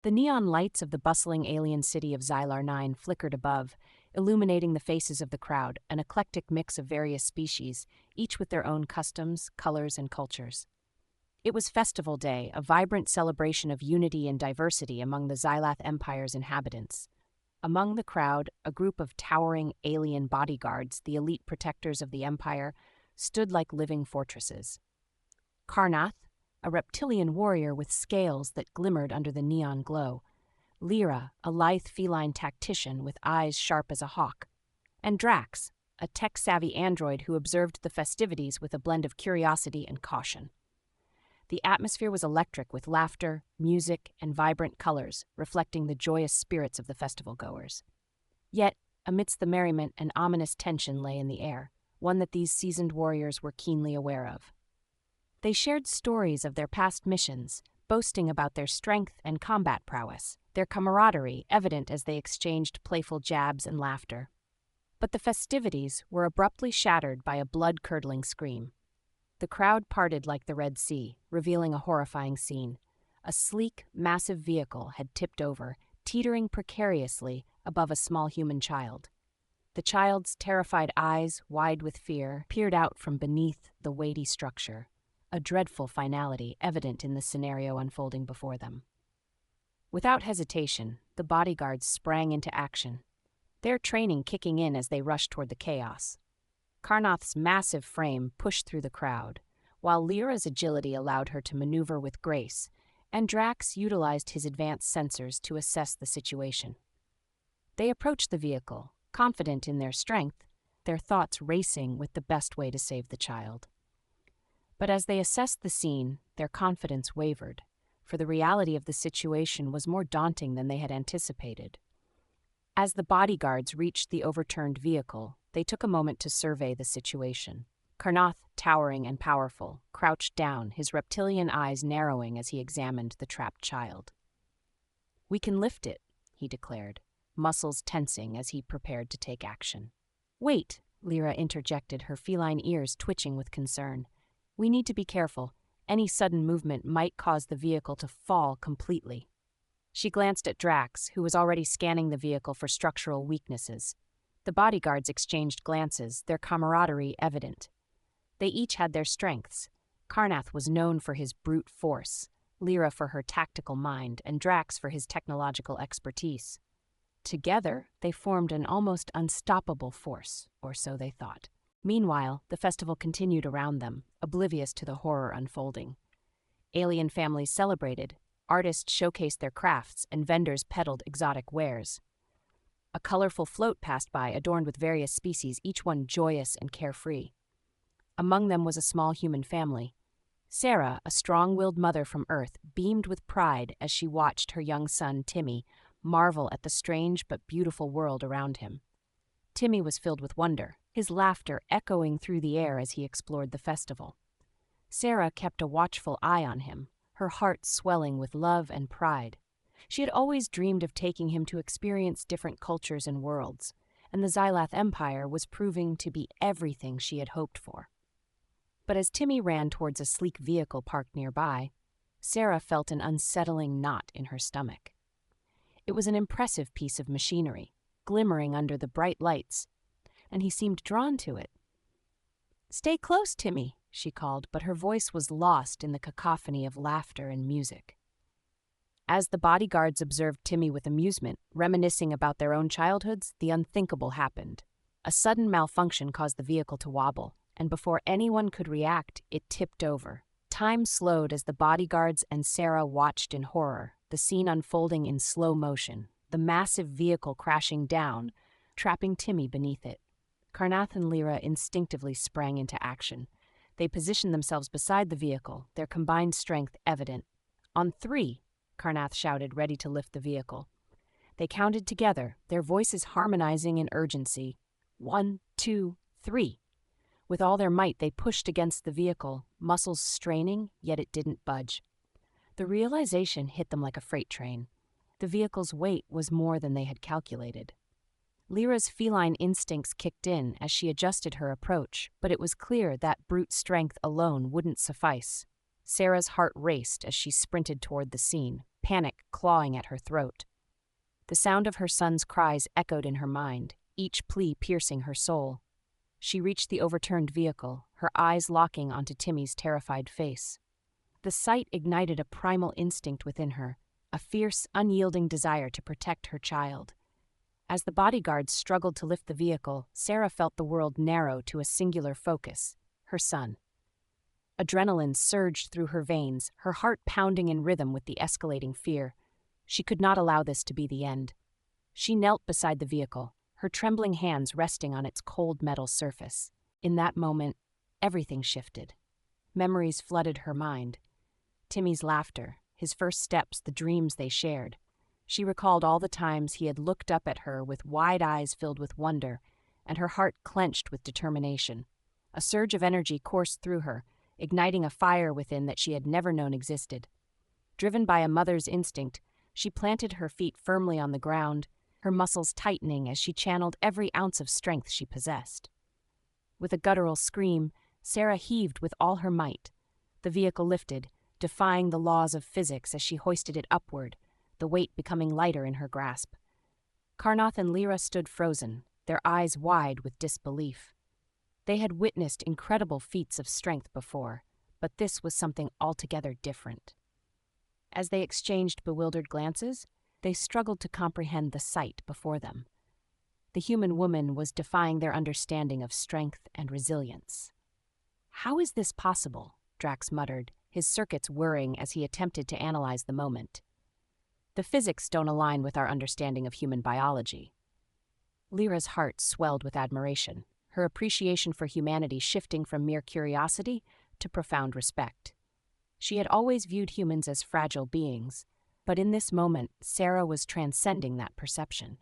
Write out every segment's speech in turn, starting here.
The neon lights of the bustling alien city of Xylar 9 flickered above, illuminating the faces of the crowd, an eclectic mix of various species, each with their own customs, colors, and cultures. It was Festival Day, a vibrant celebration of unity and diversity among the Xylath Empire's inhabitants. Among the crowd, a group of towering alien bodyguards, the elite protectors of the Empire, stood like living fortresses. Karnath, a reptilian warrior with scales that glimmered under the neon glow. Lyra, a lithe feline tactician with eyes sharp as a hawk. And Drax, a tech-savvy android who observed the festivities with a blend of curiosity and caution. The atmosphere was electric with laughter, music, and vibrant colors, reflecting the joyous spirits of the festival-goers. Yet, amidst the merriment, an ominous tension lay in the air, one that these seasoned warriors were keenly aware of. They shared stories of their past missions, boasting about their strength and combat prowess, their camaraderie evident as they exchanged playful jabs and laughter. But the festivities were abruptly shattered by a blood-curdling scream. The crowd parted like the Red Sea, revealing a horrifying scene. A sleek, massive vehicle had tipped over, teetering precariously above a small human child. The child's terrified eyes, wide with fear, peered out from beneath the weighty structure, a dreadful finality evident in the scenario unfolding before them. Without hesitation, the bodyguards sprang into action, their training kicking in as they rushed toward the chaos. Karnath's massive frame pushed through the crowd, while Lyra's agility allowed her to maneuver with grace, and Drax utilized his advanced sensors to assess the situation. They approached the vehicle, confident in their strength, their thoughts racing with the best way to save the child. But as they assessed the scene, their confidence wavered, for the reality of the situation was more daunting than they had anticipated. As the bodyguards reached the overturned vehicle, they took a moment to survey the situation. Karnath, towering and powerful, crouched down, his reptilian eyes narrowing as he examined the trapped child. "We can lift it," he declared, muscles tensing as he prepared to take action. "Wait," Lyra interjected, her feline ears twitching with concern. "We need to be careful. Any sudden movement might cause the vehicle to fall completely." She glanced at Drax, who was already scanning the vehicle for structural weaknesses. The bodyguards exchanged glances, their camaraderie evident. They each had their strengths. Karnath was known for his brute force, Lyra for her tactical mind, and Drax for his technological expertise. Together, they formed an almost unstoppable force, or so they thought. Meanwhile, the festival continued around them, oblivious to the horror unfolding. Alien families celebrated, artists showcased their crafts, and vendors peddled exotic wares. A colorful float passed by, adorned with various species, each one joyous and carefree. Among them was a small human family. Sarah, a strong-willed mother from Earth, beamed with pride as she watched her young son, Timmy, marvel at the strange but beautiful world around him. Timmy was filled with wonder, his laughter echoing through the air as he explored the festival. Sarah kept a watchful eye on him, her heart swelling with love and pride. She had always dreamed of taking him to experience different cultures and worlds, and the Xylath Empire was proving to be everything she had hoped for. But as Timmy ran towards a sleek vehicle parked nearby, Sarah felt an unsettling knot in her stomach. It was an impressive piece of machinery, glimmering under the bright lights, and he seemed drawn to it. "Stay close, Timmy," she called, but her voice was lost in the cacophony of laughter and music. As the bodyguards observed Timmy with amusement, reminiscing about their own childhoods, the unthinkable happened. A sudden malfunction caused the vehicle to wobble, and before anyone could react, it tipped over. Time slowed as the bodyguards and Sarah watched in horror, the scene unfolding in slow motion, the massive vehicle crashing down, trapping Timmy beneath it. Karnath and Lyra instinctively sprang into action. They positioned themselves beside the vehicle, their combined strength evident. "On 3, Karnath shouted, ready to lift the vehicle. They counted together, their voices harmonizing in urgency. 1, 2, 3. With all their might, they pushed against the vehicle, muscles straining, yet it didn't budge. The realization hit them like a freight train. The vehicle's weight was more than they had calculated. Lyra's feline instincts kicked in as she adjusted her approach, but it was clear that brute strength alone wouldn't suffice. Sarah's heart raced as she sprinted toward the scene, panic clawing at her throat. The sound of her son's cries echoed in her mind, each plea piercing her soul. She reached the overturned vehicle, her eyes locking onto Timmy's terrified face. The sight ignited a primal instinct within her, a fierce, unyielding desire to protect her child. As the bodyguards struggled to lift the vehicle, Sarah felt the world narrow to a singular focus: her son. Adrenaline surged through her veins, her heart pounding in rhythm with the escalating fear. She could not allow this to be the end. She knelt beside the vehicle, her trembling hands resting on its cold metal surface. In that moment, everything shifted. Memories flooded her mind. Timmy's laughter, his first steps, the dreams they shared. She recalled all the times he had looked up at her with wide eyes filled with wonder, and her heart clenched with determination. A surge of energy coursed through her, igniting a fire within that she had never known existed. Driven by a mother's instinct, she planted her feet firmly on the ground, her muscles tightening as she channeled every ounce of strength she possessed. With a guttural scream, Sarah heaved with all her might. The vehicle lifted, defying the laws of physics as she hoisted it upward, the weight becoming lighter in her grasp. Karnath and Lyra stood frozen, their eyes wide with disbelief. They had witnessed incredible feats of strength before, but this was something altogether different. As they exchanged bewildered glances, they struggled to comprehend the sight before them. The human woman was defying their understanding of strength and resilience. "How is this possible?" Drax muttered, his circuits whirring as he attempted to analyze the moment. "The physics don't align with our understanding of human biology." Lyra's heart swelled with admiration, her appreciation for humanity shifting from mere curiosity to profound respect. She had always viewed humans as fragile beings, but in this moment, Sarah was transcending that perception.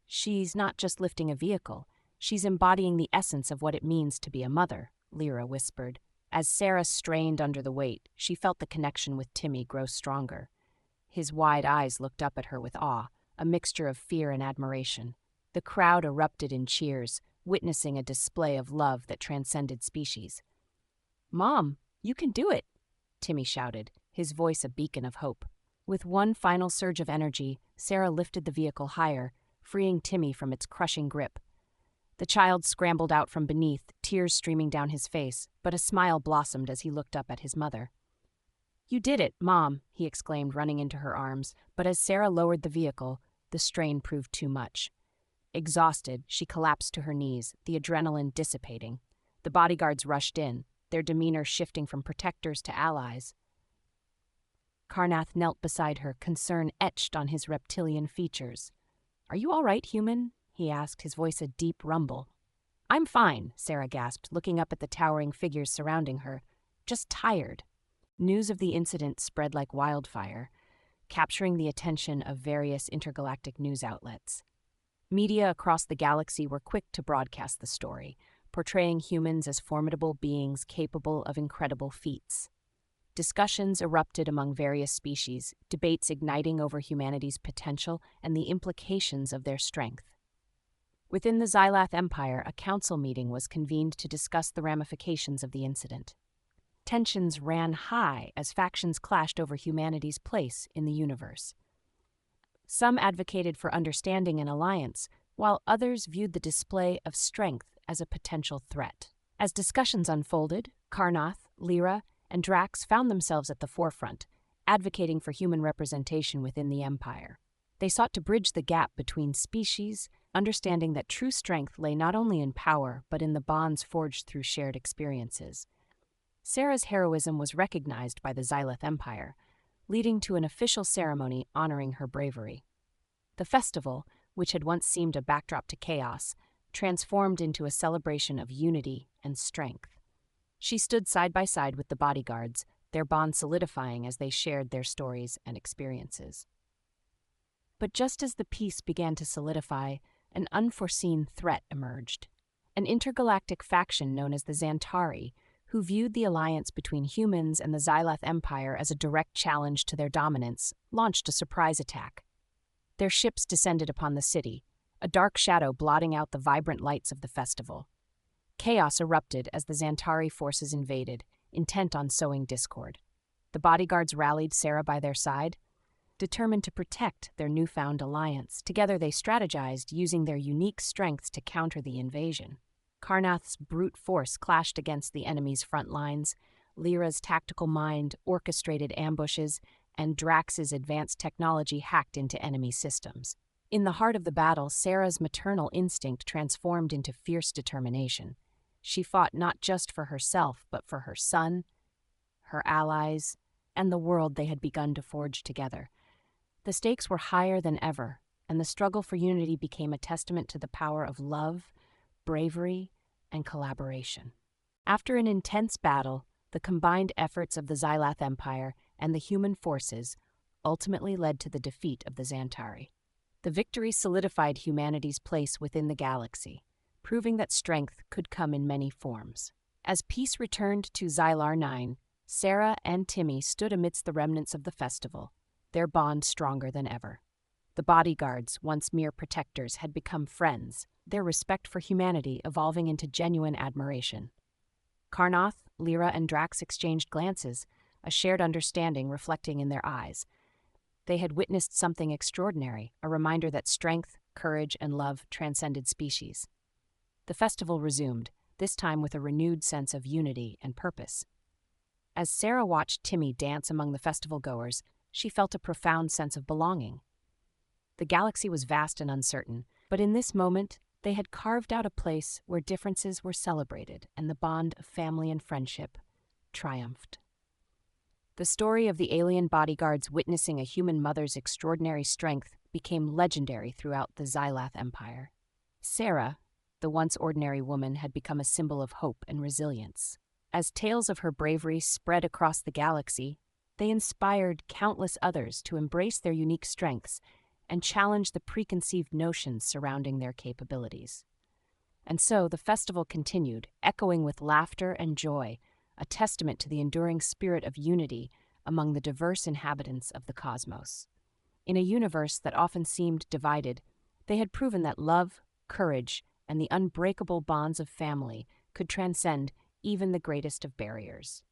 "She's not just lifting a vehicle, she's embodying the essence of what it means to be a mother," Lyra whispered. As Sarah strained under the weight, she felt the connection with Timmy grow stronger. His wide eyes looked up at her with awe, a mixture of fear and admiration. The crowd erupted in cheers, witnessing a display of love that transcended species. "Mom, you can do it!" Timmy shouted, his voice a beacon of hope. With one final surge of energy, Sarah lifted the vehicle higher, freeing Timmy from its crushing grip. The child scrambled out from beneath, tears streaming down his face, but a smile blossomed as he looked up at his mother. "You did it, Mom," he exclaimed, running into her arms, but as Sarah lowered the vehicle, the strain proved too much. Exhausted, she collapsed to her knees, the adrenaline dissipating. The bodyguards rushed in, their demeanor shifting from protectors to allies. Karnath knelt beside her, concern etched on his reptilian features. "Are you all right, human?" he asked, his voice a deep rumble. "I'm fine," Sarah gasped, looking up at the towering figures surrounding her. "Just tired." News of the incident spread like wildfire, capturing the attention of various intergalactic news outlets. Media across the galaxy were quick to broadcast the story, portraying humans as formidable beings capable of incredible feats. Discussions erupted among various species, debates igniting over humanity's potential and the implications of their strength. Within the Xylath Empire, a council meeting was convened to discuss the ramifications of the incident. Tensions ran high as factions clashed over humanity's place in the universe. Some advocated for understanding and alliance, while others viewed the display of strength as a potential threat. As discussions unfolded, Karnath, Lyra, and Drax found themselves at the forefront, advocating for human representation within the Empire. They sought to bridge the gap between species, understanding that true strength lay not only in power, but in the bonds forged through shared experiences. Sarah's heroism was recognized by the Xylath Empire, leading to an official ceremony honoring her bravery. The festival, which had once seemed a backdrop to chaos, transformed into a celebration of unity and strength. She stood side by side with the bodyguards, their bond solidifying as they shared their stories and experiences. But just as the peace began to solidify, an unforeseen threat emerged. An intergalactic faction known as the Xantari, who viewed the alliance between humans and the Xylath Empire as a direct challenge to their dominance, launched a surprise attack. Their ships descended upon the city, a dark shadow blotting out the vibrant lights of the festival. Chaos erupted as the Xantari forces invaded, intent on sowing discord. The bodyguards rallied Sarah by their side. determined to protect their newfound alliance. Together they strategized, using their unique strengths to counter the invasion. Karnath's brute force clashed against the enemy's front lines, Lyra's tactical mind orchestrated ambushes, and Drax's advanced technology hacked into enemy systems. In the heart of the battle, Sarah's maternal instinct transformed into fierce determination. She fought not just for herself, but for her son, her allies, and the world they had begun to forge together. The stakes were higher than ever, and the struggle for unity became a testament to the power of love, bravery, and collaboration. After an intense battle, the combined efforts of the Xylath Empire and the human forces ultimately led to the defeat of the Xantari. The victory solidified humanity's place within the galaxy, proving that strength could come in many forms. As peace returned to Xylar 9, Sarah and Timmy stood amidst the remnants of the festival, their bond stronger than ever. The Bodyguards, once mere protectors, had become friends, their respect for humanity evolving into genuine admiration. Karnath, Lyra, and Drax exchanged glances, a shared understanding reflecting in their eyes. They had witnessed something extraordinary, a reminder that strength, courage, and love transcended species. The festival resumed, this time with a renewed sense of unity and purpose. As Sarah watched Timmy dance among the festival goers, she felt a profound sense of belonging. The galaxy was vast and uncertain, but in this moment, they had carved out a place where differences were celebrated and the bond of family and friendship triumphed. The story of the alien bodyguards witnessing a human mother's extraordinary strength became legendary throughout the Xylath Empire. Sarah, the once ordinary woman, had become a symbol of hope and resilience. As tales of her bravery spread across the galaxy, they inspired countless others to embrace their unique strengths and challenge the preconceived notions surrounding their capabilities. And so the festival continued, echoing with laughter and joy, a testament to the enduring spirit of unity among the diverse inhabitants of the cosmos. In a universe that often seemed divided, they had proven that love, courage, and the unbreakable bonds of family could transcend even the greatest of barriers.